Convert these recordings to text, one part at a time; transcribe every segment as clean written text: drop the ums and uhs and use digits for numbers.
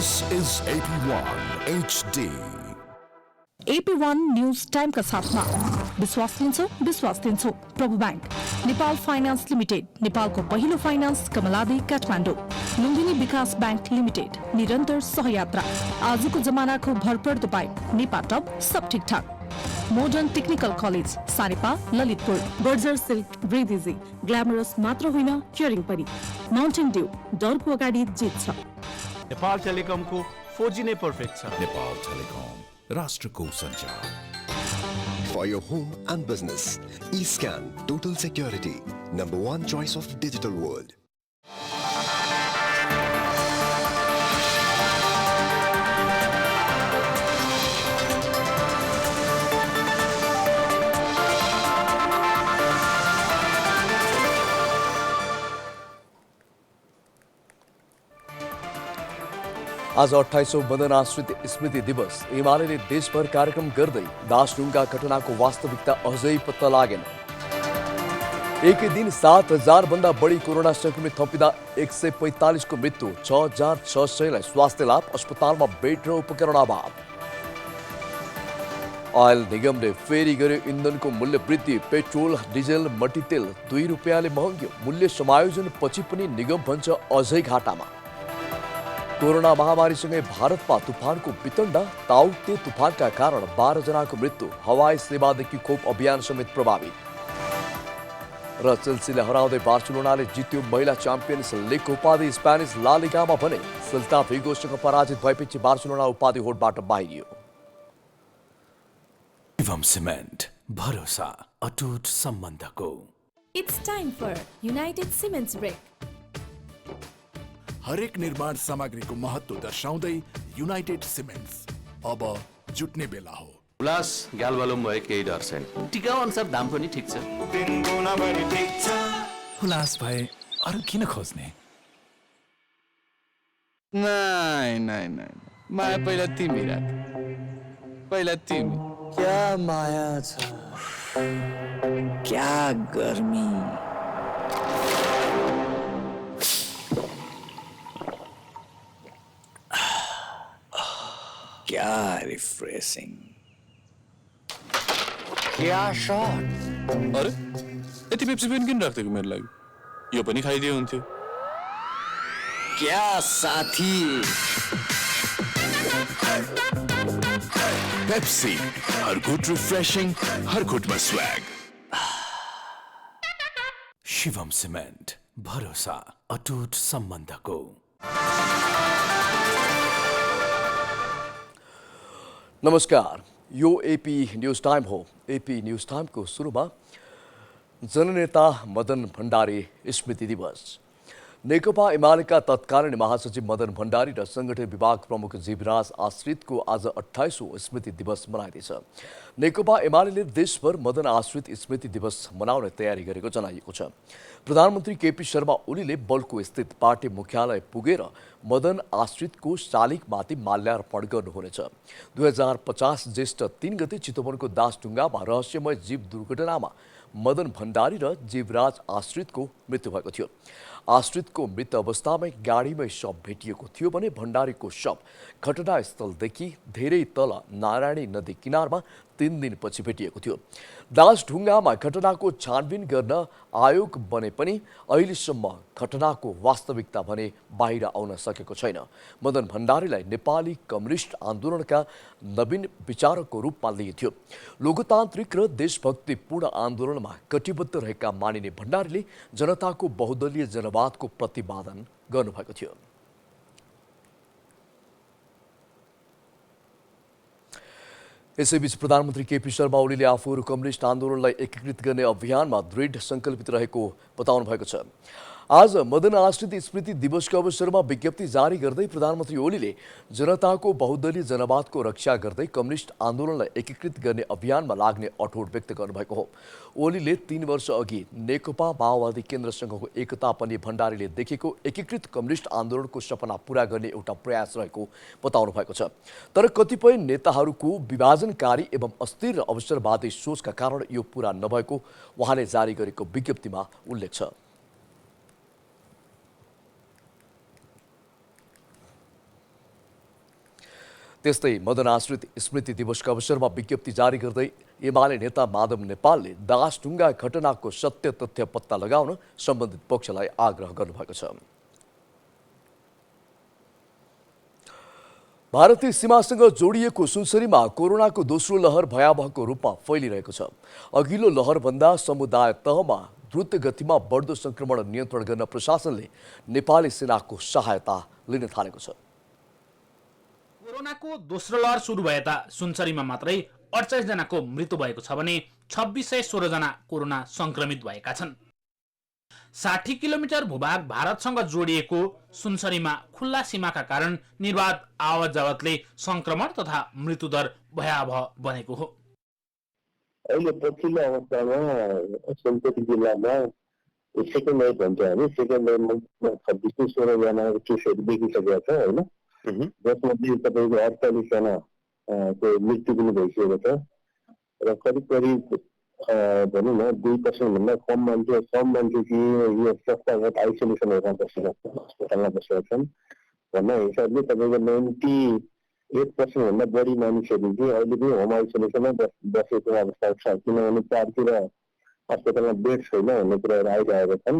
This is AP1 HD. AP1 news time का साथमा विश्वास लिन्छौ प्रभु बैंक, नेपाल फाइनान्स लिमिटेड, नेपालको पहिलो फाइनान्स, कमलादी, काठमाडौँ, लुम्बिनी विकास बैंक लिमिटेड, निरन्तर सहयात्रा, आजको जमानाको भरपर्दो पाइप, नेपा टप, सब ठिकठाक, मोडर्न टेक्निकल कलेज, सारेपा, Lalitpur, Berger silk, breathe easy, glamorous मात्र होइन, केयरिङ पनि, माउन्टेन ड्यू, डरको अगाडि जित्छ। नेपाल टेलिकमको 4G नै पर्फेक्ट छ। Nepal Telecom, राष्ट्रको सञ्चार। For your home and business, eScan Total Security, #1 choice of digital world. आज 28औं मदन आश्रित स्मृति दिवस। एमाले देशभर कार्यक्रम गर्दै दासढुङ्गा घटनाको वास्तविकता अझै पत्ता लागेन। एकै दिन 7,000 भन्दा बढी कोरोना संक्रमित थपिँदा 145 को मृत्यु, 6,600 लाई स्वास्थ्य लाभ, अस्पतालमा बेड र उपकरण अभाव। ऑयल निगमले फेरि गर्यो इन्धनको मूल्य वृद्धि, पेट्रोल, डिजेल, मट्टीतेल 2 रुपियाँले महँग्यो। मूल्य समायोजन पछि पनि निगम भन्छ अझै घाटामा। कोरोना महामारीसँगै भारतमा तुफानको वितण्डा, ताउते तुफानका कारण 12 जनाको मृत्यु, हवाई सेवादेखि खोप अभियान समेत प्रभावित। र चेल्सीले हराउँदै बार्सिलोनाले जित्यो महिला च्याम्पियन्स लिगको उपाधि। स्पेनिस ला लिगामा भने सेल्ता भिगोसँग पराजित भएपछि बार्सिलोना उपाधि होडबाट बाहिरियो। शिवम सिमेन्ट, भरोसा अटुट सम्बन्धको। It's time for United Cements Break. हरेक निर्माण सामग्रीको महत्त्व दर्शाउँदै युनाइटेड सिमेन्ट्स अब जुट्ने बेला हो। उलास ग्यालबालुम भयो, केही डर छैन। टिकाउ अनुसार दाम पनि ठिक छ। हुलास भए अरू किन खोज्ने? नहीं, माया पहिला तिमी राख, पहिला तिमी। क्या माया छ, क्या गर्मी। क्या रिफ्रेशिंग, क्या शॉट। अरे यति पेप्सी पनि किन राख्दिएको मेरो लागि? यो पनि खाइदिए हुन्थ्यो। क्या साथी। पेप्सी, हर घुट रिफ्रेशिंग, हर घुटमा स्वैग। शिवम सिमेन्ट, भरोसा अटुट सम्बन्धको। नमस्कार, यो एपी न्यूज टाइम हो। एपी न्यूज टाइम को सुरुमा जननेता मदन भण्डारी स्मृति दिवस। नेकपा एमालेका तत्कालीन महासचिव मदन भण्डारी र संगठन विभाग प्रमुख जीवराज आश्रितको आज 28औं स्मृति दिवस मनाइँदैछ। नेकपा एमाले देशभर मदन आश्रित स्मृति दिवस मनाउने तयारी गरेको जनाइएको छ। प्रधानमन्त्री केपी शर्मा ओलीले बल्को स्थित पार्टी मुख्यालय पुगेर मदन आश्रितको शालिगमाथि माल्यार्पण गर्नुहुनेछ। 2050 ज्येष्ठ 3 गते चितवनको दासढुङ्गामा रहस्यमय जीव दुर्घटनामा मदन भण्डारी र जीवराज आश्रितको मृत्यु भएको थियो। आश्रितको मृत अवस्थामै गाडीमै शव भेटिएको थियो भने भण्डारीको शव घटनास्थलदेखि धेरै तल नारायणी नदी किनारमा 3 दिनपछि भेटिएको थियो। दासढुङ्गामा घटनाको छानबिन गर्न आयोग बने पनि अहिलेसम्म घटनाको वास्तविकता भने बाहिर आउन सकेको छैन। मदन भण्डारीलाई नेपाली कम्युनिस्ट आन्दोलनका नवीन विचारकको रूपमा लिइन्थ्यो। लोकतान्त्रिक र देशभक्तिपूर्ण आन्दोलनमा कटिबद्ध रहेका मानिने भण्डारीले जनताको बहुदलीय जनवादको प्रतिपादन गर्नुभएको थियो। यसैबीच प्रधानमन्त्री केपी शर्मा ओलीले आफूहरू कम्युनिस्ट आन्दोलनलाई एकीकृत गर्ने अभियानमा दृढ सङ्कल्पित रहेको बताउनु भएको छ। आज मदन आश्रित स्मृति दिवसको अवसरमा विज्ञप्ति जारी गर्दै प्रधानमन्त्री ओलीले जनताको बहुदलीय जनवादको रक्षा गर्दै कम्युनिस्ट आन्दोलनलाई एकीकृत गर्ने अभियानमा लाग्ने अठोट व्यक्त गर्नुभएको हो। ओलीले 3 वर्ष अघि नेकपा माओवादी केन्द्रसँगको एकता पनि भण्डारीले देखेको एकीकृत कम्युनिस्ट आन्दोलनको सपना पूरा गर्ने एउटा प्रयास रहेको बताउनु भएको छ। तर कतिपय नेताहरूको विभाजनकारी एवं अस्थिर र अवसरवादी सोचका कारण यो पूरा नभएको उहाँले जारी गरेको विज्ञप्तिमा उल्लेख छ। त्यस्तै मदन आश्रित स्मृति दिवसका अवसरमा विज्ञप्ति जारी गर्दै एमाले नेता माधव नेपालले दासढुङ्गा घटनाको सत्य तथ्य पत्ता लगाउन सम्बन्धित पक्षलाई आग्रह गर्नुभएको छ। भारतीय सीमासँग जोडिएको सुनसरीमा कोरोनाको दोस्रो लहर भयावहको रूपमा फैलिरहेको छ। अघिल्लो लहरभन्दा समुदाय तहमा द्रुत गतिमा बढ्दो संक्रमण नियन्त्रण गर्न प्रशासनले नेपाली सेनाको सहायता लिन थालेको छ। कोरोनाको दोस्रो लहर सुरु भए त सुनसरीमा मात्रै 48 जनाको मृत्यु भएको छ भने 2616 जना कोरोना संक्रमित भएका छन्। 60 किलोमिटर भूभाग भारतसँग जोडिएको सुनसरीमा खुल्ला सीमाका कारण निर्बाध आवत जावतले संक्रमण तथा मृत्युदर भयावह बनेको हो। अहिले पछिल्लो अवस्थामा सुनसरी जिल्लामा सेकेन्ड वेभ भन्छ हामी, सेकेन्ड वेभमा 2616 जनाको केसहरू देखिसकेको छ होइन, जसमध्ये तपाईँको 48 जनाको मृत्यु पनि भइसकेको छ र करिब भनौँ न 2% भन्दा कम मान्छे चाहिँ यो संस्थागत आइसोलेसनहरूमा बसेका छन्, अस्पतालमा बसेका छन् भन्ने हिसाबले तपाईँको 98% भन्दा बढी मानिसहरू चाहिँ अहिले पनि होम आइसोलेसनमा बसेको अवस्था छ, किनभने चारतिर अस्पतालमा बेड छैन भन्ने कुराहरू आइरहेका छन्।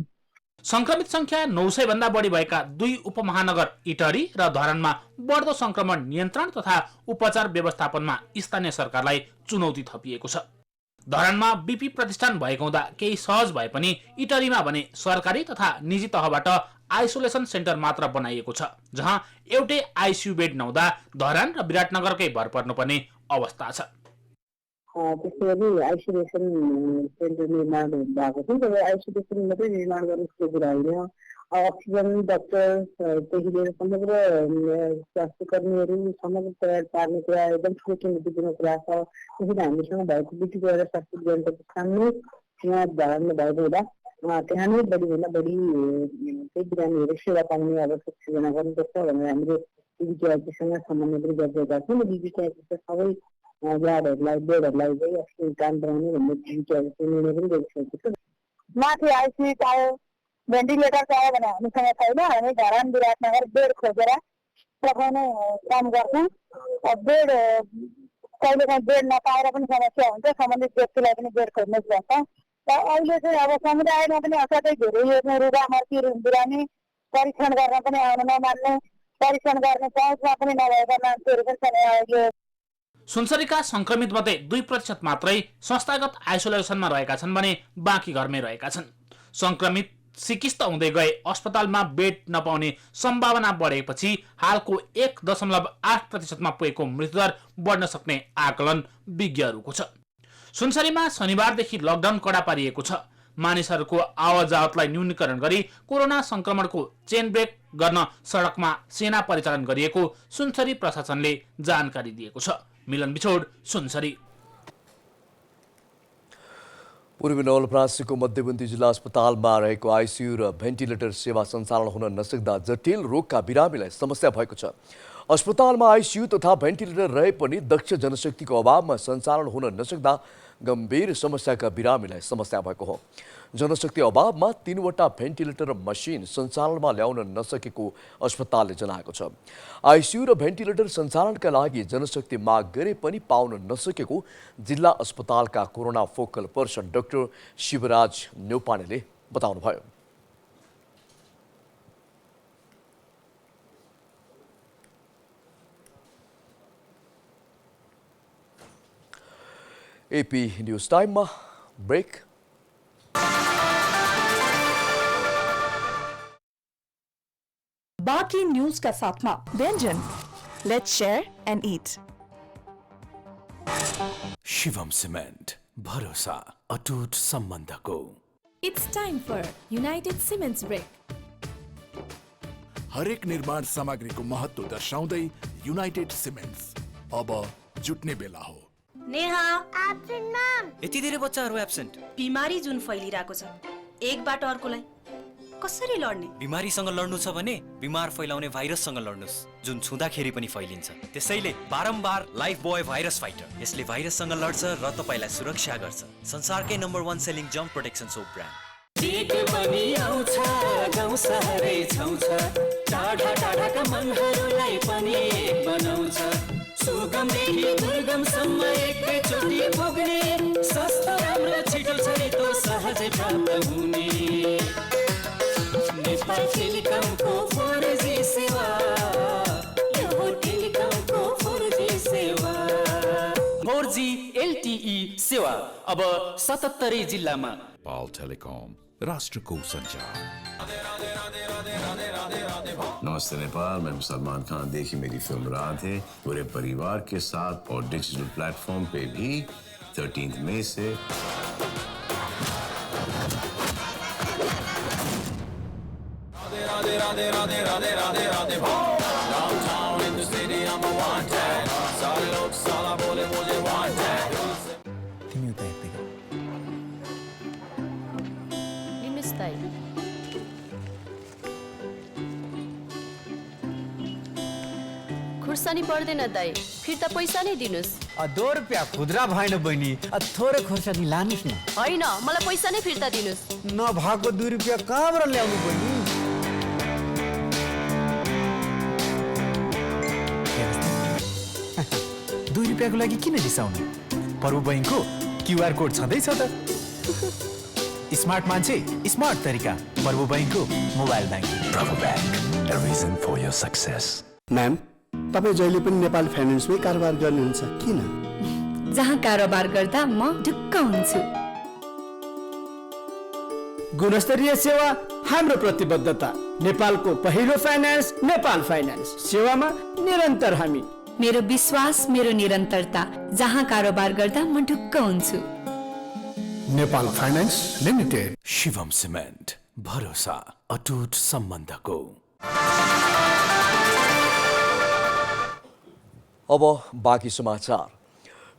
संक्रमित संख्या 900 भन्दा बढी भएका 2 उपमहानगर इटहरी र धरानमा बढ्दो संक्रमण नियन्त्रण तथा उपचार व्यवस्थापनमा स्थानीय सरकारलाई चुनौती थपिएको छ। धरानमा बीपी प्रतिष्ठान भएको हुँदा केही सहज भए पनि इटहरीमा भने सरकारी तथा निजी तहबाट आइसोलेसन सेन्टर मात्र बनाइएको छ, जहाँ एउटै आइसियु बेड नहुँदा धरान र विराटनगरकै भर पर्नुपर्ने अवस्था छ। त्यसैगरी आइसोलेसन सेन्टर निर्माण भएको थियो, तर आइसोलेसन मात्रै निर्माण गर्नुको कुरा होइन, अक्सिजन डक्टरदेखि लिएर समग्र स्वास्थ्यकर्मीहरू समग्र तयार पार्ने कुरा एकदम ठुलो चुनौतीपूर्ण कुरा छ। त्यसैले हामीसँग भएको बिटी गएर स्वास्थ्य जनता सामने यहाँ धरानमा भएको हुँदा त्यहाँ नै बढीभन्दा बढी त्यही बिरामीहरू सेवा पाउने आवश्यक सृजना गर्नुपर्छ भनेर हामीले बिबिटिआइपीसँग समन्वय पनि गरिरहेका छौँ। बिबिटिआइपीका सबै वार्डहरूलाई बेडहरूलाई चाहिँ अक्सिजन काम बनाउने भन्ने बिबिटिआइपीले निर्णय पनि गरिसकेको छ। माथि आइसियु चाहियो, भेन्टिलेटर चाहियो भने हामीसँग छैन, हामी धरान विराटनगर बेड खोजेर पठाउने काम गर्छौँ। बेड कहिलेकाहीँ बेड नपाएर पनि समस्या हुन्छ, सम्बन्धित व्यक्तिलाई पनि बेड खोज्नु पर्छ। र अहिले चाहिँ अब समुदायमा पनि असाध्यै धेरै यो रुगामर्की बिरामी परीक्षण गर्न पनि आउन नमान्ने, परीक्षण गर्ने पहुँचमा पनि नभएका मान्छेहरू पनि छन्। सुनसरीका संक्रमित मध्ये 2% मात्रै संस्थागत आइसोलेसनमा रहेका छन् भने बाँकी घरमै रहेका छन्। संक्रमित सिकिस्त हुँदै गए अस्पतालमा बेड नपाउने सम्भावना बढेपछि हालको 1.8%मा पुगेको मृत्युदर बढ्न सक्ने आकलन विज्ञहरूको छ। सुनसरीमा शनिबारदेखि लकडाउन कडा पारिएको छ। मानिसहरूको आवत जावतलाई न्यूनीकरण गरी कोरोना संक्रमणको चेन ब्रेक गर्न सडकमा सेना परिचालन गरिएको सुनसरी प्रशासनले जानकारी दिएको छ। मिलन बिछोड, सुनसरी। पूर्वी नवलपरासीको मध्यवर्ती जिल्ला अस्पतालमा रहेको आइसियु र भेन्टिलेटर सेवा सञ्चालन हुन नसक्दा जटिल रोगका बिरामीलाई समस्या भएको छ। अस्पतालमा आइसियु तथा भेन्टिलेटर रहे पनि दक्ष जनशक्तिको अभावमा सञ्चालन हुन नसक्दा गम्भीर समस्याका बिरामीलाई समस्या भएको हो। जनशक्ति अभावमा 3वटा भेन्टिलेटर मसिन सञ्चालनमा ल्याउन नसकेको अस्पतालले जनाएको छ। आइसियु र भेन्टिलेटर सञ्चालनका लागि जनशक्ति माग गरे पनि पाउन नसकेको जिल्ला अस्पतालका corona focal person doctor Shivraj न्यौपानेले बताउनुभयो। एपी न्यूज टाइममा ब्रेक। बाकी न्यूज का साथ में व्यंजन, let's share and eat. Shivam cement, भरोसा अटूट सम्बन्धको। It's time for United Cements Brick. हरेक निर्माण सामग्रीको महत्व दर्शाउँदै युनाइटेड सिमेन्ट्स अब जुट्ने बेला हो। Neha absent ma'am. यति धेरै बच्चाहरू एब्सेन्ट। बिमारी जुन फैलिरहेको छ, एकबाट अर्कोलाई कसरी लड्ने? बिमारीसँग लड्नु छ भने बिमार फैलाउने भाइरससँग लड्नुस्, जुन छुँदाखेरि पनि फैलिन्छ। त्यसैले बारम्बार लाइफ बोय भाइरस फाइटर, यसले भाइरससँग लड्छ र तपाईलाई सुरक्षा गर्छ। संसारकै number 1 selling germ protection soap brand. जीत पनि आउँछ, गाउँ सहरै छाउँछ, टाढा टाढाका मनहरूलाई पनि बनाउँछ। सुगमदेखि दुर्गमसम्म एकैचोटि पुग्ने सस्तो राम्रो छिटो छ नि त सहजै प्राप्त हुने नेपाल टेलिकमको 4G सेवा यो हो टेलिकमको 4G सेवा 4G LTE सेवा अब 77 जिल्लामा नेपाल टेलिकम राष्ट्रको संचार। नमस्ते नेपाल, मैं सलमान खान। देखी मेरी फिल्म राधे पूरे परिवार के साथ और डिजिटल प्लेटफॉर्म पे भी 13 मई से। खुर्सानी पर्दैन दाइ, फिर्ता पैसा नै दिनुस्। 2 रुपैयाँ खुद्रा भएन बहिनी, थोरै खुर्सानी लानुस् न। हैन, मलाई पैसा नै फिर्ता दिनुस्। नभएको 2 रुपैयाँ कहाँबाट ल्याउनु बहिनी? 2 रुपैयाँको लागि किन रिसाउनु? प्रभु बैंकको QR कोड छँदैछ त। स्मार्ट मान्छे, स्मार्ट तरिका। प्रभु बैंकको मोबाइल ब्याङ्किङ। प्रभु bank, a reason for your success. Ma'am, तपाईँ जहिले पनि नेपाल फाइनेन्समै कारोबार गर्नुहुन्छ, किन? जहाँ कारोबार गर्दा म ढुक्क हुन्छु। गुणस्तरीय सेवा हाम्रो प्रतिबद्धता। नेपालको पहिलो फाइनेन्स नेपाल फाइनेन्स सेवामा निरन्तर हामी। मेरो विश्वास, मेरो निरन्तरता। जहाँ कारोबार गर्दा म ढुक्क हुन्छु। Nepal finance limited. Shivam cement, भरोसा अटुट सम्बन्धको। अब बाँकी समाचार।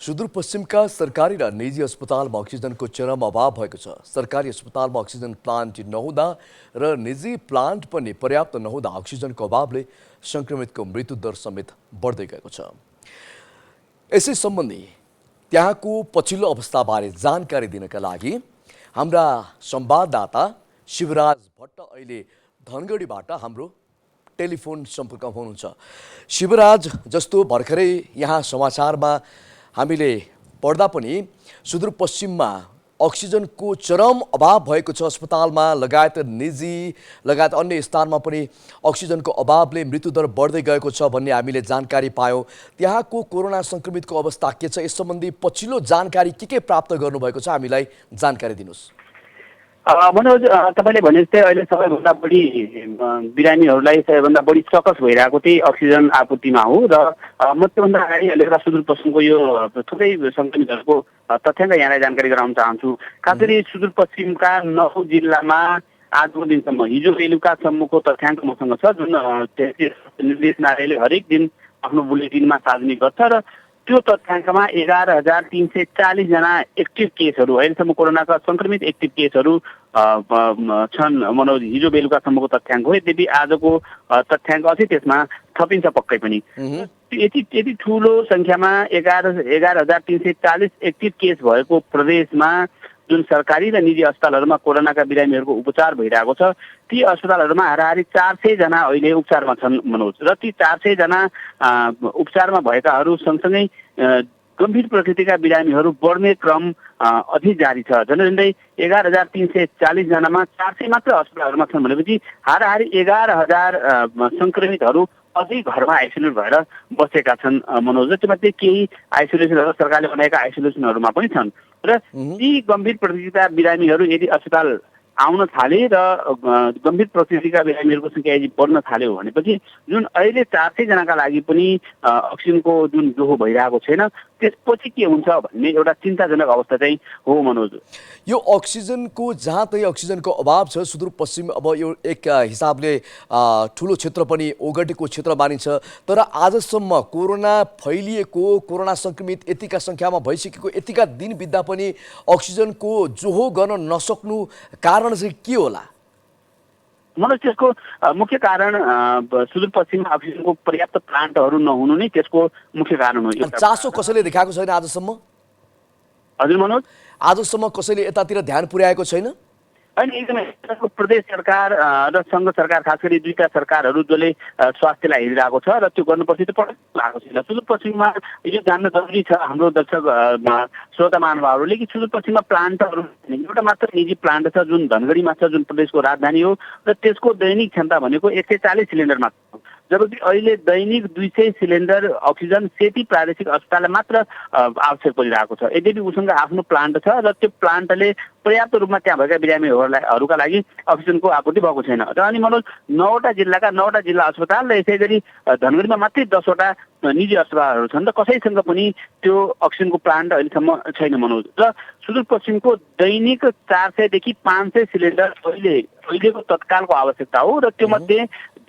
सुदूरपश्चिमका सरकारी र निजी अस्पतालमा अक्सिजनको चरम अभाव भएको छ। सरकारी अस्पतालमा अक्सिजन प्लान्ट नहुँदा र निजी प्लान्ट पनि पर्याप्त नहुँदा अक्सिजनको अभावले संक्रमितको मृत्यु दर समेत बढ्दै गएको छ। यसै सम्बन्धी त्यहाँको पछिल्लो अवस्थाबारे जानकारी दिनका लागि हाम्रा संवाददाता शिवराज भट्ट अहिले धनगढीबाट हाम्रो टेलिफोन सम्पर्कमा हुनुहुन्छ। शिवराज, जस्तो भर्खरै यहाँ समाचारमा हामीले पढ्दा पनि सुदूरपश्चिममा अक्सिजनको चरम अभाव भएको छ। अस्पतालमा लगायत निजी लगायत अन्य स्थानमा पनि अक्सिजनको अभावले मृत्युदर बढ्दै गएको छ भन्ने हामीले जानकारी पायौँ। त्यहाँको कोरोना संक्रमितको अवस्था के छ, यस सम्बन्धी पछिल्लो जानकारी के प्राप्त गर्नुभएको छ, हामीलाई जानकारी दिनुहोस्। मनोज, तपाईँले भने जस्तै अहिले सबैभन्दा बढी बिरामीहरूलाई सबैभन्दा बढी सकस भइरहेको चाहिँ अक्सिजन आपूर्तिमा हो र म त्योभन्दा अगाडि अलिकता सुदूरपश्चिमको यो थुप्रै सङ्क्रमितहरूको तथ्याङ्क यहाँलाई जानकारी गराउन चाहन्छु। खास गरी सुदूरपश्चिमका 9 जिल्लामा आजको दिनसम्म हिजो बेलुकासम्मको तथ्याङ्क मसँग छ, जुन निर्देशनालयले हरेक दिन आफ्नो बुलेटिनमा सार्वजनिक गर्छ र त्यो तथ्याङ्कमा 11,340 जना एक्टिभ केसहरू, अहिलेसम्म कोरोनाका संक्रमित एक्टिभ केसहरू छन्। मनोज, हिजो बेलुकासम्मको तथ्याङ्क हो। यद्यपि आजको तथ्याङ्क अझै त्यसमा थपिन्छ पक्कै पनि। यति ठुलो सङ्ख्यामा 11,340 एक्टिभ केस भएको प्रदेशमा जुन सरकारी र निजी अस्पतालहरूमा कोरोनाका बिरामीहरूको उपचार भइरहेको छ, ती अस्पतालहरूमा हाराहारी 400 जना अहिले उपचारमा छन् मनोज। र ती 400 जना उपचारमा भएकाहरू सँगसँगै गम्भीर प्रकृतिका बिरामीहरू बढ्ने क्रम अझै जारी छ। झन्डै 11,340 जनामा 400 मात्र अस्पतालहरूमा छन् भनेपछि हाराहारी 11,000 सङ्क्रमितहरू अझै घरमा आइसोलेट भएर बसेका छन् मनोज। त्योमध्ये केही आइसोलेसनहरू सरकारले बनाएका आइसोलेसनहरूमा पनि छन् र यी गम्भीर प्रकृतिका बिरामीहरू यदि अस्पताल आउन थाले र गम्भीर प्रकृतिका बिरामीहरूको सङ्ख्या यदि बढ्न थाल्यो भनेपछि जुन अहिले 400 जनाका लागि पनि अक्सिजनको जुन जोहो भइरहेको छैन, त्यसपछि के हुन्छ भन्ने एउटा चिन्ताजनक अवस्था चाहिँ हो मनोज। यो अक्सिजनको जहाँ तै अक्सिजनको अभाव छ सुदूरपश्चिम, अब यो एक हिसाबले ठुलो क्षेत्र पनि ओगटेको क्षेत्र मानिन्छ, तर आजसम्म कोरोना फैलिएको, कोरोना संक्रमित यतिका सङ्ख्यामा भइसकेको, यतिका दिन बित्दा पनि अक्सिजनको जोहो गर्न नसक्नु कारण चाहिँ के होला? मनोज, त्यसको मुख्य कारण सुदूरपश्चिममा अक्सिजनको पर्याप्त प्लान्टहरू नहुनु नै त्यसको मुख्य कारण हो। चासो कसैले देखाएको छैन आजसम्म? हजुर मनोज, आजसम्म कसैले यतातिर ध्यान पुर्याएको छैन? होइन एकदमै प्रदेश सरकार र सङ्घ सरकार खास गरी दुईटा सरकारहरू जसले स्वास्थ्यलाई हेरिरहेको छ र त्यो गर्नुपर्छ त्यो पटक लागेको छैन। सुदूरपश्चिममा यो जान्न जरुरी छ हाम्रो दर्शक श्रोता महानुभावहरूले कि सुदूरपश्चिममा प्लान्टहरू एउटा मात्र निजी प्लान्ट छ जुन धनगढीमा छ, जुन प्रदेशको राजधानी हो र त्यसको दैनिक क्षमता भनेको 140 सिलिन्डर मात्र हो। जबकि अहिले दैनिक 200 सिलिन्डर अक्सिजन सेती प्रादेशिक अस्पताललाई मात्र आवश्यक परिरहेको छ। यद्यपि उसँग आफ्नो प्लान्ट छ र त्यो प्लान्टले पर्याप्त रूपमा त्यहाँ भएका बिरामीहरूका लागि अक्सिजनको आपूर्ति भएको छैन। र अनि मनोज 9वटा जिल्लाका 9वटा जिल्ला अस्पताल र यसै गरी धनगढीमा मात्रै 10वटा निजी अस्पतालहरू छन् र कसैसँग पनि त्यो अक्सिजनको प्लान्ट अहिलेसम्म छैन मनोज। र सुदूरपश्चिमको दैनिक 400 देखि 500 सिलिन्डर अहिलेको तत्कालको आवश्यकता हो र त्यो मध्ये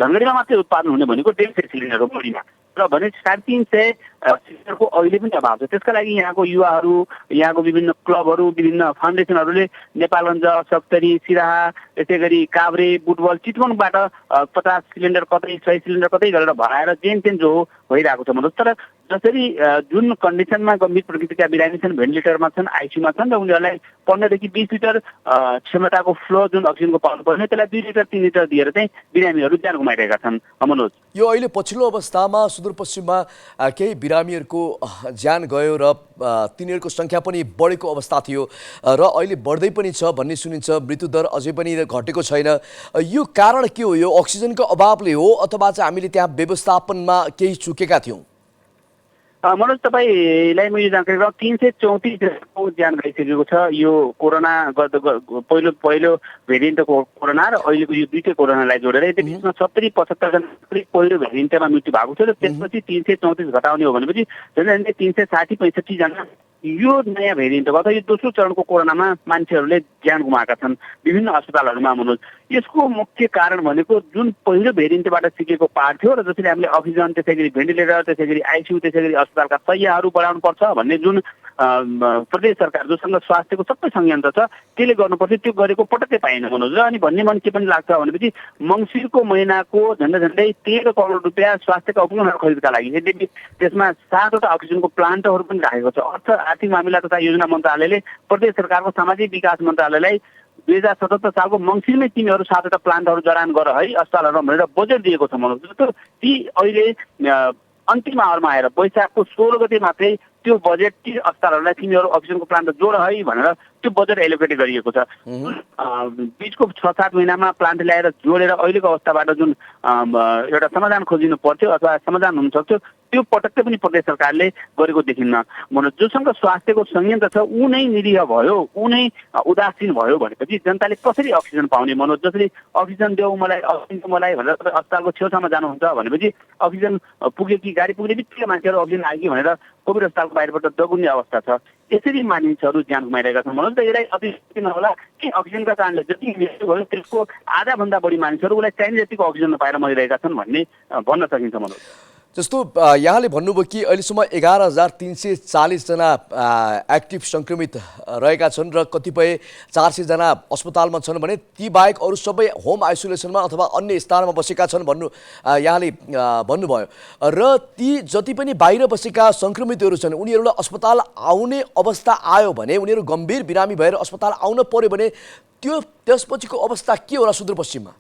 धनगढीमा मात्रै उत्पादन हुने भनेको 150 सिलिन्डर हो बढीमा र भने 350 सिलिन्डरको अहिले पनि अभाव छ। त्यसका लागि यहाँको युवाहरू, यहाँको विभिन्न क्लबहरू, विभिन्न फाउन्डेसनहरूले नेपालगञ्ज, सप्तरी, सिराहा, यसै गरी काभ्रे, बुटवल, चितवनबाट 50 सिलिन्डर कतै 100 सिलिन्डर कतै गरेर भराएर जेन जो भइरहेको छ मनोज। तर जसरी जुन कन्डिसनमा गम्भीर प्रकृतिका बिरामी छन्, भेन्टिलेटरमा छन्, आइसियूमा छन् र उनीहरूलाई 15 देखि 20 लिटर क्षमताको फ्लो जुन अक्सिजनको पाउनु पर्ने त्यसलाई 2 लिटर 3 लिटर दिएर चाहिँ बिरामीहरू ज्यान गुमाइरहेका छन् मनोज। यो अहिले पछिल्लो अवस्थामा सुदूरपश्चिममा केही बिरामीहरूको ज्यान गयो र तिनीहरूको सङ्ख्या पनि बढेको अवस्था थियो र अहिले बढ्दै पनि छ भन्ने सुनिन्छ। मृत्युदर अझै पनि घटेको छैन। यो कारण के हो? यो अक्सिजनको अभावले हो अथवा चाहिँ हामीले त्यहाँ व्यवस्थापनमा केही चुकेका थियौँ? मनोज, तपाईँलाई म यो जानकारी गराउँ, 334 जनाको ज्यान गइसकेको छ। यो कोरोना पहिलो भेरिएन्टको कोरोना र अहिलेको यो दुईटै कोरोनालाई जोडेर यति बिचमा 70-75 जना पहिलो भेरिएन्टमा मृत्यु भएको छ र त्यसपछि 334 घटाउने हो भनेपछि झन्डै 360-65 जना यो नयाँ भेरिएन्ट हो अथवा यो दोस्रो चरणको कोरोनामा मान्छेहरूले ज्यान गुमाएका छन् विभिन्न अस्पतालहरूमा मनोज। यसको मुख्य कारण भनेको जुन पहिलो भेरिएन्टबाट सिकेको पार्ट थियो र जसरी हामीले अक्सिजन, त्यसै गरी भेन्टिलेटर, त्यसै गरी आइसियू, त्यसै गरी अस्पतालका शय्याहरू बढाउनुपर्छ भन्ने जुन प्रदेश सरकार जोसँग स्वास्थ्यको सबै संयन्त्र छ त्यसले गर्नुपर्छ, त्यो गरेको पटक्कै पाएन मनोज। र अनि भन्ने मन के पनि लाग्छ भनेपछि मङ्सिरको महिनाको झन्डै 13 करोड रुपियाँ स्वास्थ्यका उपकरणहरू खरिदका लागि, यद्यपि त्यसमा 7वटा अक्सिजनको प्लान्टहरू पनि राखेको छ। आर्थिक मामिला तथा योजना मन्त्रालयले प्रदेश सरकारको सामाजिक विकास मन्त्रालयलाई 2077 सालको मङ्सिरमै तिमीहरू 7वटा प्लान्टहरू जडान गर है अस्पतालहरूमा भनेर बजेट दिएको छ मनोज। ती अहिले अन्तिम आवरमा आएर वैशाखको 16 गते मात्रै त्यो बजेट ती अस्पतालहरूलाई तिमीहरू अक्सिजनको प्लान्ट जोड है भनेर त्यो बजेट एलोकेट गरिएको छ। बिचको 6-7 महिनामा प्लान्ट ल्याएर जोडेर अहिलेको अवस्थाबाट जुन एउटा समाधान खोजिनु पर्थ्यो अथवा समाधान हुन सक्थ्यो त्यो पटक्कै पनि प्रदेश सरकारले गरेको देखिन्न मनोज। जोसँग स्वास्थ्यको संयन्त्र छ ऊ नै निरीह भयो, ऊ नै उदासीन भयो भनेपछि जनताले कसरी अक्सिजन पाउने मनोज? जसरी अक्सिजन देऊ मलाई, अक्सिजन मलाई भनेर तपाईँ अस्पतालको छेउछाउमा जानुहुन्छ भनेपछि अक्सिजन पुग्यो कि गाडी पुग्ने बित्तिकै मान्छेहरू अक्सिजन आयो कि भनेर कोभिड अस्पतालको बाहिरबाट दगुन्ने अवस्था छ। यसरी मानिसहरू ज्यान गुमाइरहेका छन् मनोज। त यसलाई अतिशय नहोला कि अक्सिजनका कारणले जति मृत्यु भयो त्यसको आधाभन्दा बढी मानिसहरू उसलाई चाहिने जतिको अक्सिजन नपाएर मरिरहेका छन् भन्ने भन्न सकिन्छ मनोज। जस्तो यहाँले भन्नुभयो कि अहिलेसम्म 11,340 जना एक्टिभ सङ्क्रमित रहेका छन् र कतिपय 400 जना अस्पतालमा छन् भने ती बाहेक अरू सबै होम आइसोलेसनमा अथवा अन्य स्थानमा बसेका छन् यहाँले भन्नुभयो। र ती जति पनि बाहिर बसेका सङ्क्रमितहरू छन् उनीहरूलाई अस्पताल आउने अवस्था आयो भने, उनीहरू गम्भीर बिरामी भएर अस्पताल आउन पर्यो भने त्यसपछिको अवस्था के होला सुदूरपश्चिममा?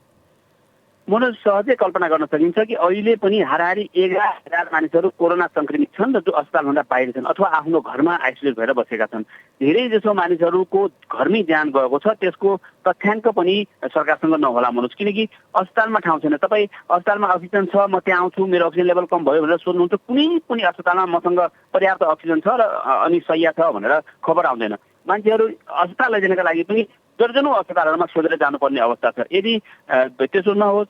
मनोज, सहजै कल्पना गर्न सकिन्छ कि अहिले पनि हाराहारी 11,000 मानिसहरू कोरोना सङ्क्रमित छन् र जो अस्पतालभन्दा बाहिर छन् अथवा आफ्नो घरमा आइसोलेट भएर बसेका छन्। धेरै जसो मानिसहरूको घरमै ज्यान गएको छ त्यसको तथ्याङ्क पनि सरकारसँग नहोला मनोज, किनकि अस्पतालमा ठाउँ छैन। तपाईँ अस्पतालमा अक्सिजन छ म त्यहाँ आउँछु मेरो अक्सिजन लेभल कम भयो भनेर सोध्नुहुन्छ, कुनै पनि अस्पतालमा मसँग पर्याप्त अक्सिजन छ र अनि शय्या छ भनेर खबर आउँदैन। मान्छेहरू अस्पताल लैजानका लागि पनि दर्जनौँ अस्पतालहरूमा सोधेर जानुपर्ने अवस्था छ। यदि त्यसो नहोस्,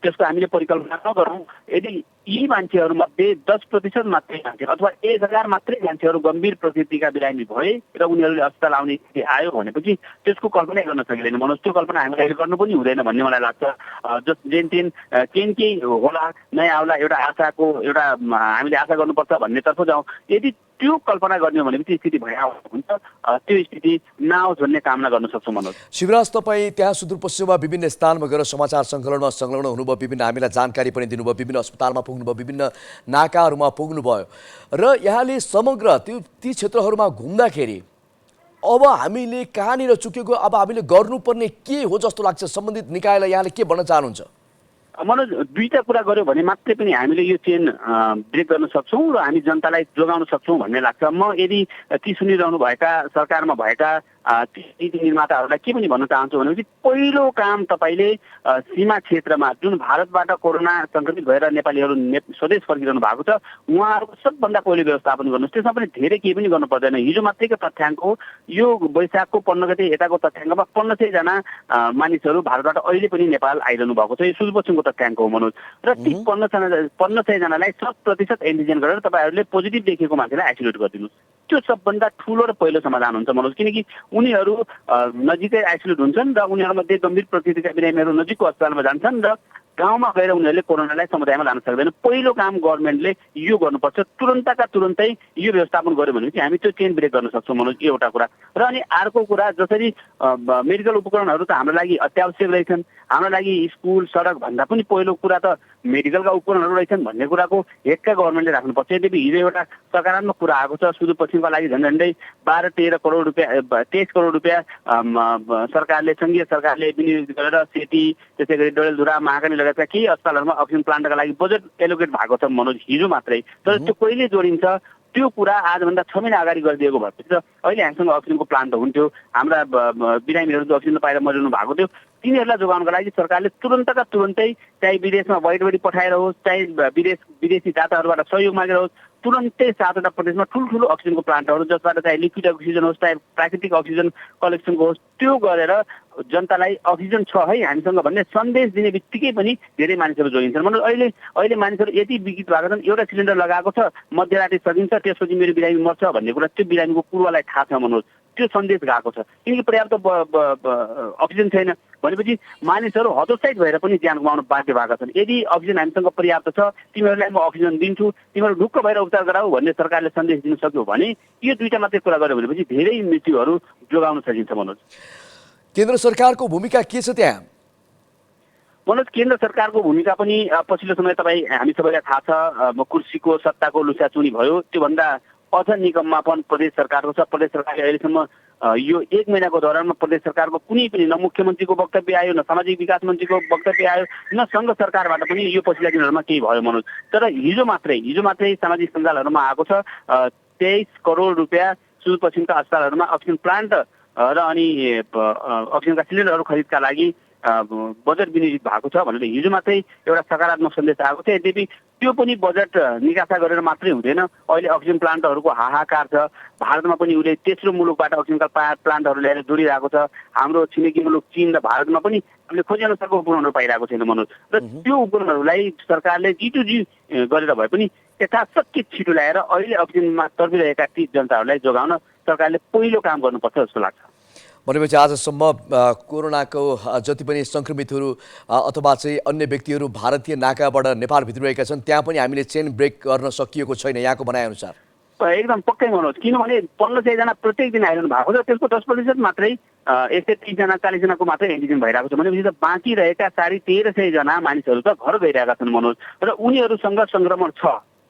त्यसको हामीले परिकल्पना नगरौँ, यदि यी मान्छेहरूमध्ये 10% मात्रै मान्छे अथवा 1,000 मात्रै मान्छेहरू गम्भीर प्रकृतिका बिरामी भए र उनीहरूले अस्पताल आउने स्थिति आयो भनेपछि त्यसको कल्पना गर्न सकिँदैन मनोज। त्यो कल्पना हामीले गर्नु पनि हुँदैन भन्ने मलाई लाग्छ। केही होला, नयाँ आउला, एउटा आशाको एउटा हामीले आशा गर्नुपर्छ भन्नेतर्फ जाउँ। यदि त्यो कल्पना गर्ने हो भनेपछि स्थिति भइरहेको हुन्छ, त्यो स्थिति नआओस् भन्ने कामना गर्न सक्छौँ मनोज। शिवराज, तपाईँ त्यहाँ सुदूरपश्चिममा विभिन्न स्थानमा गएर समाचार सङ्कलनमा संलग्न हुनुभयो, विभिन्न हामीलाई जानकारी पनि दिनुभयो, विभिन्न अस्पतालमा पुग्नुभयो, विभिन्न नाकाहरूमा पुग्नुभयो र यहाँले समग्र ती क्षेत्रहरूमा घुम्दाखेरि अब हामीले कहाँनिर चुकेको, अब हामीले गर्नुपर्ने के हो जस्तो लाग्छ? सम्बन्धित निकायलाई यहाँले के भन्न चाहनुहुन्छ? मनोज, दुईटा कुरा गर्यो भने मात्रै पनि हामीले यो चेन ब्रेक गर्न सक्छौँ र हामी जनतालाई जोगाउन सक्छौँ भन्ने लाग्छ। म यदि ती सुनिरहनु भएका सरकारमा भएका नीति निर्माताहरूलाई के पनि भन्न चाहन्छु भनेपछि पहिलो काम तपाईँले सीमा क्षेत्रमा जुन भारतबाट कोरोना सङ्क्रमित भएर नेपालीहरू स्वदेश फर्किरहनु भएको छ उहाँहरूको सबभन्दा पहिले व्यवस्थापन गर्नुहोस्। त्यसमा पनि धेरै केही पनि गर्नु पर्दैन। हिजो मात्रैको तथ्याङ्क हो, यो वैशाखको 15 गते यताको तथ्याङ्कमा 1500 जना मानिसहरू भारतबाट अहिले पनि नेपाल आइरहनु भएको छ। यो सुदूरपश्चिमको तथ्याङ्क हो मनोज। र ती 1500 जनालाई 100% एन्टिजेन गरेर तपाईँहरूले पोजिटिभ देखेको मान्छेलाई आइसोलेट गरिदिनुहोस्। त्यो सबभन्दा ठुलो र पहिलो समाधान हुन्छ मनोज, किनकि उनीहरू नजिकै आइसोलेट हुन्छन् र उनीहरूमध्ये गम्भीर प्रकृतिका बिरामीहरू नजिकको अस्पतालमा जान्छन् र गाउँमा गएर उनीहरूले कोरोनालाई समुदायमा लान सक्दैन। पहिलो काम गभर्मेन्टले यो गर्नुपर्छ। तुरन्तका तुरन्तै यो व्यवस्थापन गर्यो भनेपछि हामी त्यो चेन ब्रेक गर्न सक्छौँ मनोज, यो एउटा कुरा। र अनि अर्को कुरा, जसरी मेडिकल उपकरणहरू त हाम्रो लागि अत्यावश्यक रहेछन्, हाम्रो लागि स्कुल सडक भन्दा पनि पहिलो कुरा त मेडिकलका उपकरणहरू रहेछन् भन्ने कुराको हेक्का गभर्मेन्टले राख्नुपर्छ। यद्यपि हिजो एउटा सकारात्मक कुरा आएको छ, सुदूरपश्चिमका लागि झन्डै 12-13 करोड रुपियाँ 23 करोड रुपियाँ सरकारले, सङ्घीय सरकारले विनियोजित गरेर सेती, त्यसै गरी डडेलधुरा, महाकाली लगायतका केही अस्पतालहरूमा अक्सिजन प्लान्टका लागि बजेट एलोकेट भएको छ मनोज, हिजो मात्रै। तर त्यो कहिले जोडिन्छ त्यो कुरा आजभन्दा 6 महिना अगाडि गरिदिएको भएपछि त अहिले हामीसँग अक्सिजनको प्लान्ट त हुन्थ्यो। हाम्रा बिरामीहरू जो अक्सिजन पाएर मरिनु भएको थियो तिनीहरूलाई जोगाउनको लागि सरकारले तुरन्तका तुरन्तै चाहे विदेशमा वाइड बडी पठाएर होस्, चाहे विदेशी दाताहरूबाट सहयोग मागेर होस्, तुरन्तै 7वटा प्रदेशमा ठुल्ठुलो अक्सिजनको प्लान्टहरू जसबाट चाहे लिक्विड अक्सिजन होस्, चाहे प्राकृतिक अक्सिजन कलेक्सनको होस्, त्यो गरेर जनतालाई अक्सिजन छ है हामीसँग भन्ने सन्देश दिने बित्तिकै पनि धेरै मानिसहरू जोगिन्छन्। मतलब अहिले मानिसहरू यति विकृत भएको छन्, एउटा सिलिन्डर लगाएको छ, मध्यराति सकिन्छ, त्यसपछि मेरो बिरामी मर्छ भन्ने कुरा त्यो बिरामीको पूर्वलाई थाहा छ मनोज। त्यो सन्देश गएको छ, किनकि पर्याप्त अक्सिजन छैन भनेपछि मानिसहरू हतोत्साहित भएर पनि ज्यान गुमाउन बाध्य भएका छन्। यदि अक्सिजन हामीसँग पर्याप्त छ, तिमीहरूलाई म अक्सिजन दिन्छु, तिमीहरू ढुक्क भएर उपचार गराऊ भन्ने सरकारले सन्देश दिन सक्यो भने यो दुईटा मात्रै कुरा गर्यो भनेपछि धेरै मृत्युहरू जोगाउन सकिन्छ मनोज। केन्द्र सरकारको भूमिका के छ त्यहाँ? मनोज, केन्द्र सरकारको भूमिका पनि पछिल्लो समय हामी सबैलाई थाहा छ, कुर्सीको सत्ताको लुसाचुनी भयो, त्योभन्दा अझ निगममापन प्रदेश सरकारको छ। प्रदेश सरकारले अहिलेसम्म यो 1 महिनाको दौरानमा प्रदेश सरकारको कुनै पनि न मुख्यमन्त्रीको वक्तव्य आयो, न सामाजिक विकास मन्त्रीको वक्तव्य आयो, न सङ्घ सरकारबाट पनि यो पछिल्ला दिनहरूमा केही भयो मनोज। तर हिजो मात्रै सामाजिक सञ्जालहरूमा आएको छ 23 करोड रुपियाँ सुदूरपश्चिमका अस्पतालहरूमा अक्सिजन प्लान्ट र अनि अक्सिजनका सिलिन्डरहरू खरिदका लागि बजेट विनियोजित भएको छ भनेर हिजो मात्रै एउटा सकारात्मक सन्देश आएको छ। यद्यपि त्यो पनि बजेट निकासा गरेर मात्रै हुँदैन। अहिले अक्सिजन प्लान्टहरूको हाहाकार छ। भारतमा पनि उसले तेस्रो मुलुकबाट अक्सिजनका प्लान्टहरू ल्याएर जोडिरहेको छ। हाम्रो छिमेकी मुलुक चीन र भारतमा पनि हामीले खोजेअनुसारको उपकरणहरू पाइरहेको छैन मनोज। र त्यो उपकरणहरूलाई सरकारले जी गरेर भए पनि यथाशक्य छिटो ल्याएर अहिले अक्सिजनमा तर्बिरहेका ती जनताहरूलाई जोगाउन सरकारले पहिलो काम गर्नुपर्छ जस्तो लाग्छ। भनेपछि आजसम्म कोरोनाको जति पनि सङ्क्रमितहरू अथवा चाहिँ अन्य व्यक्तिहरू भारतीय नाकाबाट नेपाल भित्रिरहेका छन् त्यहाँ पनि हामीले चेन ब्रेक गर्न सकिएको छैन यहाँको भनाइअनुसार? एकदम पक्कै मनोज, किनभने 1500 जना प्रत्येक दिन आइरहनु भएको छ, त्यसको 10% मात्रै 130 जना 40 जनाको मात्रै एन्टिजेन भइरहेको छ भनेपछि त बाँकी रहेका 1350 जना मानिसहरू त घर गइरहेका छन् मनोज। र उनीहरूसँग सङ्क्रमण छ,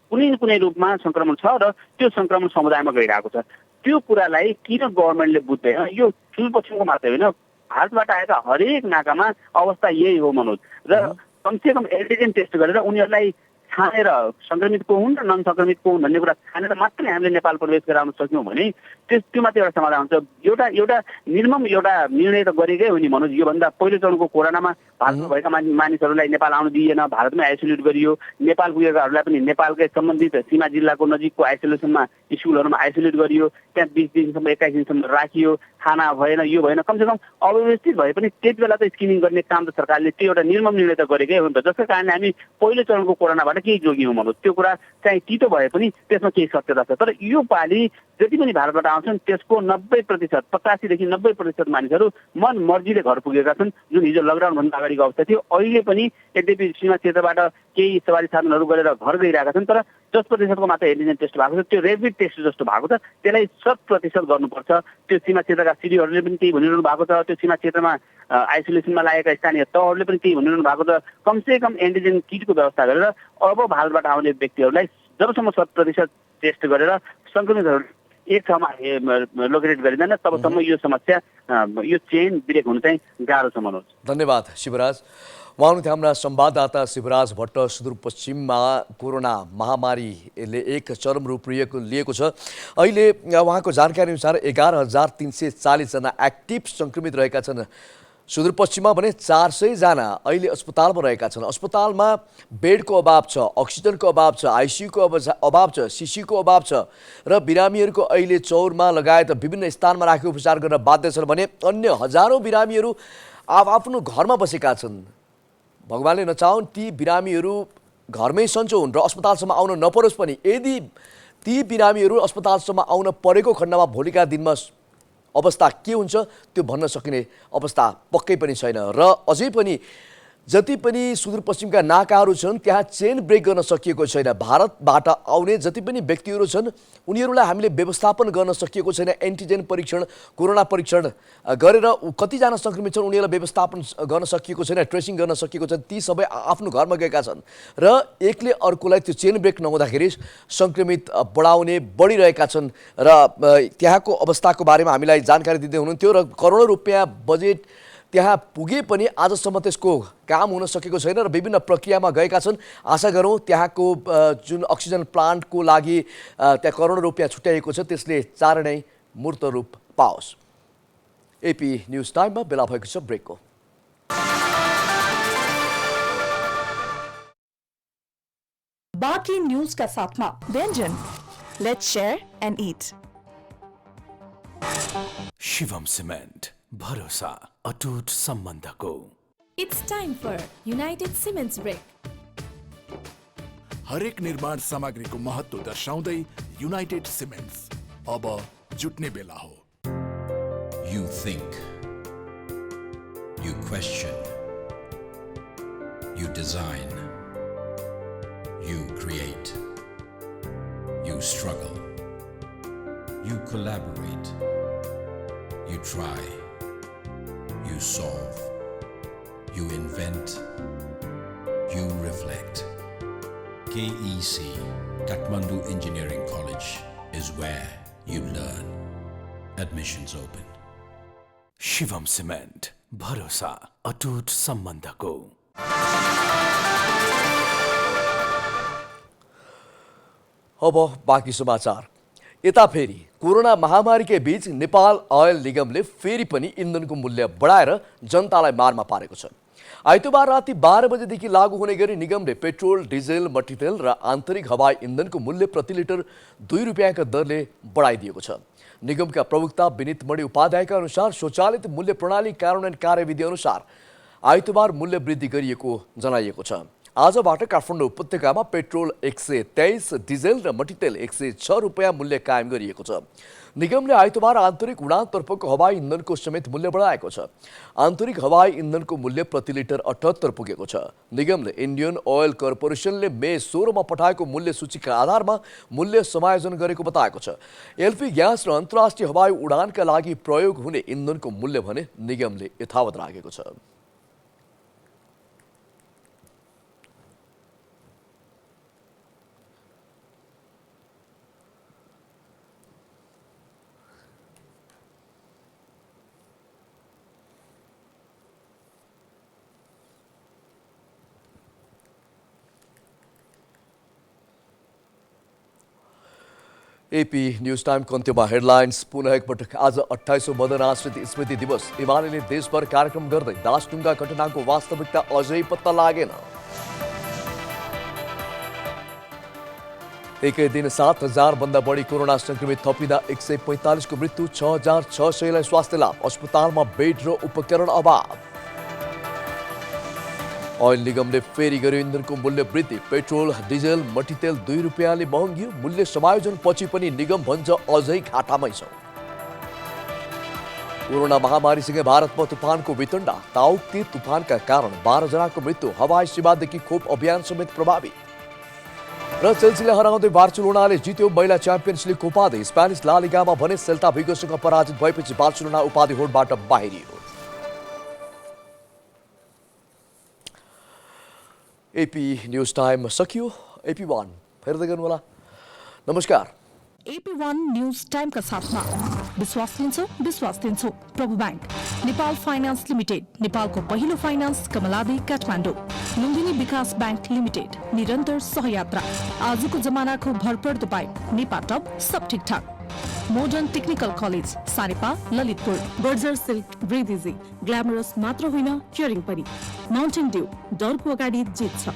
कुनै रूपमा सङ्क्रमण छ र त्यो सङ्क्रमण समुदायमा गइरहेको छ। त्यो कुरालाई किन गभर्मेन्टले बुझ्दैन? यो सुदूरपश्चिमको मात्रै होइन, भारतबाट आएका हरेक नाकामा अवस्था यही हो मनोज। र कमसेकम एन्टिजेन टेस्ट गरेर उनीहरूलाई छानेर सङ्क्रमित को हुन् र नन सङ्क्रमित को हुन् भन्ने कुरा छानेर मात्रै हामीले नेपाल प्रवेश गराउन सक्यौँ भने त्यो मात्रै एउटा समाधान हुन्छ। एउटा निर्मम एउटा निर्णय त गरेकै हो नि मनोज। योभन्दा पहिलो चरणको कोरोनामा भारतमा भएका मानिसहरूलाई नेपाल आउन दिइएन, भारतमै आइसोलेट गरियो। नेपाल पुगेकाहरूलाई पनि नेपालकै सम्बन्धित सीमा जिल्लाको नजिकको आइसोलेसनमा स्कुलहरूमा आइसोलेट गरियो। त्यहाँ 20 दिनसम्म 21 दिनसम्म राखियो। खाना भएन, यो भएन, कमसेकम अव्यवस्थित भए पनि त्यति बेला त स्क्रिनिङ गर्ने काम त सरकारले त्यो एउटा निर्मम निर्णय त गरेकै हो नि त। जसको कारणले हामी पहिलो चरणको कोरोनाबाट केही जोगियौँ मनोज। त्यो कुरा चाहिँ तितो भए पनि त्यसमा केही सत्यता छ। तर यो पालि जति पनि भारतबाट आउँछन् त्यसको 90%, 85 देखि 90% मानिसहरू मन मर्जीले घर पुगेका छन्, जुन हिजो लकडाउनभन्दा अगाडिको अवस्था थियो। अहिले पनि यद्यपि सीमा क्षेत्रबाट केही सवारी साधनहरू गरेर घर गइरहेका छन्, तर 10% को मात्र एन्टिजेन टेस्ट भएको छ। त्यो रेपिड टेस्ट जस्तो भएको छ, त्यसलाई 100% गर्नुपर्छ। त्यो सीमा क्षेत्रका सिडीहरूले पनि त्यही भनिरहनु भएको छ। त्यो सीमा क्षेत्रमा आइसोलेसनमा लागेका स्थानीय तहहरूले पनि त्यही भनिरहनु भएको छ। कमसेकम एन्टिजेन किटको व्यवस्था गरेर अब भारतबाट आउने व्यक्तिहरूलाई जबसम्म 100% टेस्ट गरेर सङ्क्रमितहरू एक ठाउँमा लोकेटेड गरिँदैन तबसम्म यो समस्या यो चेन ब्रेक हुन चाहिँ गाह्रो छ मनोज। धन्यवाद शिवराज। उहाँ हुनुहुन्थ्यो हाम्रा संवाददाता शिवराज भट्ट। सुदूरपश्चिममा कोरोना महामारीले एक चरम रूप लिएको छ। अहिले उहाँको जानकारी अनुसार 11,340 जना एक्टिभ सङ्क्रमित रहेका छन्। सुदूरपश्चिममा भने 400 जना अहिले अस्पतालमा रहेका छन्। अस्पतालमा बेडको अभाव छ, अक्सिजनको अभाव छ, आइसियुको अभाव छ, सिसीको अभाव छ र बिरामीहरूको अहिले चौरमा लगायत विभिन्न स्थानमा राखेर उपचार गर्न बाध्य छन् भने अन्य हजारौँ बिरामीहरू आफ्नो घरमा बसेका छन्। भगवानले नचाहुन् ती बिरामीहरू घरमै सन्चो हुन् र अस्पतालसम्म आउन नपरोस् पनि। यदि ती बिरामीहरू अस्पतालसम्म आउन परेको खण्डमा भोलिका दिनमा अवस्था के हुन्छ त्यो भन्न सकिने अवस्था पक्कै पनि छैन। र अझै पनि जति पनि सुदूरपश्चिमका नाकाहरू छन् त्यहाँ चेन ब्रेक गर्न सकिएको छैन। भारतबाट आउने जति पनि व्यक्तिहरू छन् उनीहरूलाई हामीले व्यवस्थापन गर्न सकिएको छैन। एन्टिजेन परीक्षण, कोरोना परीक्षण गरेर कतिजना सङ्क्रमित छन् उनीहरूलाई व्यवस्थापन गर्न सकिएको छैन, ट्रेसिङ गर्न सकिएको छैन। ती सबै आफ्नो घरमा गएका छन् र एकले अर्कोलाई त्यो चेन ब्रेक नहुँदाखेरि सङ्क्रमित बढिरहेका छन् र त्यहाँको अवस्थाको बारेमा हामीलाई जानकारी दिँदै हुनुहुन्थ्यो। र करोडौँ रुपियाँ बजेट त्यहाँ पुगे पनि आजसम्म त्यसको काम हुन सकेको छैन र विभिन्न प्रक्रियामा गएका छन्। आशा गरौँ त्यहाँको जुन अक्सिजन प्लान्टको लागि त्यहाँ करोडौँ रुपियाँ छुट्याइएको छ त्यसले चाँडै नै मूर्त रूप पाओस्। एपी न्युज टाइममा बेला भएको छ ब्रेकको। बाँकी न्यूजका साथमा व्यञ्जन, let's share and it. Shivam cement, भरोसा अटुट सम्बन्धको। It's time for United Cements Brick. हरेक निर्माण सामग्रीको महत्त्व दर्शाउँदै युनाइटेड सिमेन्ट्स अब जुट्ने बेला हो। You think, you question, you design, you create, you struggle, you collaborate, you try, you solve, you invent, you reflect. KEC, Kathmandu Engineering College, is where you learn. Admissions open. Shivam cement, भरोसा अटुट सम्बन्धको। अब बाँकी समाचार। यता फेरि corona महामारीकै बीच Nepal oil निगमले फेरि पनि इन्धनको मूल्य बढाएर जनतालाई मारमा पारेको छ। आइतबार राति 12 बजेदेखि लागू हुने गरी निगमले पेट्रोल, डिजेल, मट्टीतेल र आन्तरिक हवाई इन्धनको मूल्य प्रति लिटर 2 रुपियाँका दरले बढाइदिएको छ। निगमका प्रवक्ता विनित मणि उपाध्यायका अनुसार स्वचालित मूल्य प्रणाली कार्यान्वयन कार्यविधि अनुसार आइतबार मूल्य वृद्धि गरिएको जनाइएको छ। आजबाट काठमाडौँ उपत्यकामा पेट्रोल 123, डिजेल र मट्टीतेल 106 रुपियाँ मूल्य कायम गरिएको छ। निगमले आइतबार आन्तरिक उडानतर्फको हवाई इन्धनको समेत मूल्य बढाएको छ। आन्तरिक हवाई इन्धनको मूल्य प्रति लिटर 78 पुगेको छ। निगमले इन्डियन ओयल कर्पोरेसनले मे 16 मा पठाएको मूल्य सूचीका आधारमा मूल्य समायोजन गरेको बताएको छ। एलपी ग्यास र अन्तर्राष्ट्रिय हवाई उडानका लागि प्रयोग हुने इन्धनको मूल्य भने निगमले यथावत राखेको छ। एपी न्यूज टाइम को अन्त्यमा हेडलाइन्स पुनः एकपटक। आज 28औं मदन आश्रित स्मृति दिवस। एमाले देशभर कार्यक्रम गर्दै दासढुङ्गा घटनाको वास्तविकता अझै पत्ता लागेन। एकै दिन 7,000 भन्दा बढी कोरोना संक्रमित थपिँदा 145 को मृत्यु, 6,600 लाई स्वास्थ्य लाभ। अस्पतालमा बेड र उपकरण अभाव। ऑयल निगमले फेरि गर्यो इन्धनको मूल्य वृद्धि। पेट्रोल, डिजेल, मट्टीतेल 2 रुपियाँले महँगियो। मूल्य समायोजन पछि पनि निगम भन्छ अझै घाटामै छ। कोरोना महामारीसँगै भारतमा तुफानको वितण्डा। ताउक्ते तुफानका कारण 12 जनाको मृत्यु। हवाई सेवादेखि खोप अभियान समेत प्रभावित। र चेल्सीले हराउँदै बार्सिलोनाले जित्यो महिला च्याम्पियन्स लिग उपाधि। स्पेनिस ला लिगामा भने सेल्टा भिगोसँग पराजित भएपछि बार्सिलोना उपाधि होडबाट बाहिरियो। एपी न्यूज टाइम सकियो। एपी1 हेर्दै गर्नुहोला। नमस्कार। AP1 न्यूज टाइमका साथमा विश्वास लिन्छौ प्रभु बैंक, नेपाल फाइनान्स लिमिटेड, नेपालको पहिलो फाइनान्स, कमलादी काठमाडौँ, लुम्बिनी विकास बैंक लिमिटेड, निरन्तर सहयात्रा, आजको जमानाको भरपर्दो पाइप, नेपा टप, सब ठिकठाक, मोडर्न टेक्निकल कलेज, सारेपा, Lalitpur, Berger silk, breathe easy, glamorous मात्र होइन क्योरिङ पनि, माउन्टेन ड्यू, डरको अगाडि जित्छ।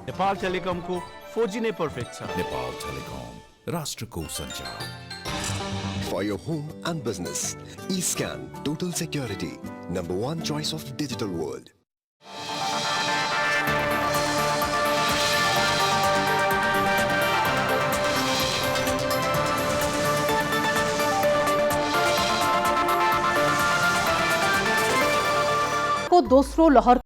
नेपाल टेलिकमको 4G नै पर्फेक्ट छ। नेपाल टेलिकम, राष्ट्रको सञ्चार। For your home and business, eScan Total Security, #1 choice of digital world. को दोस्रो लहर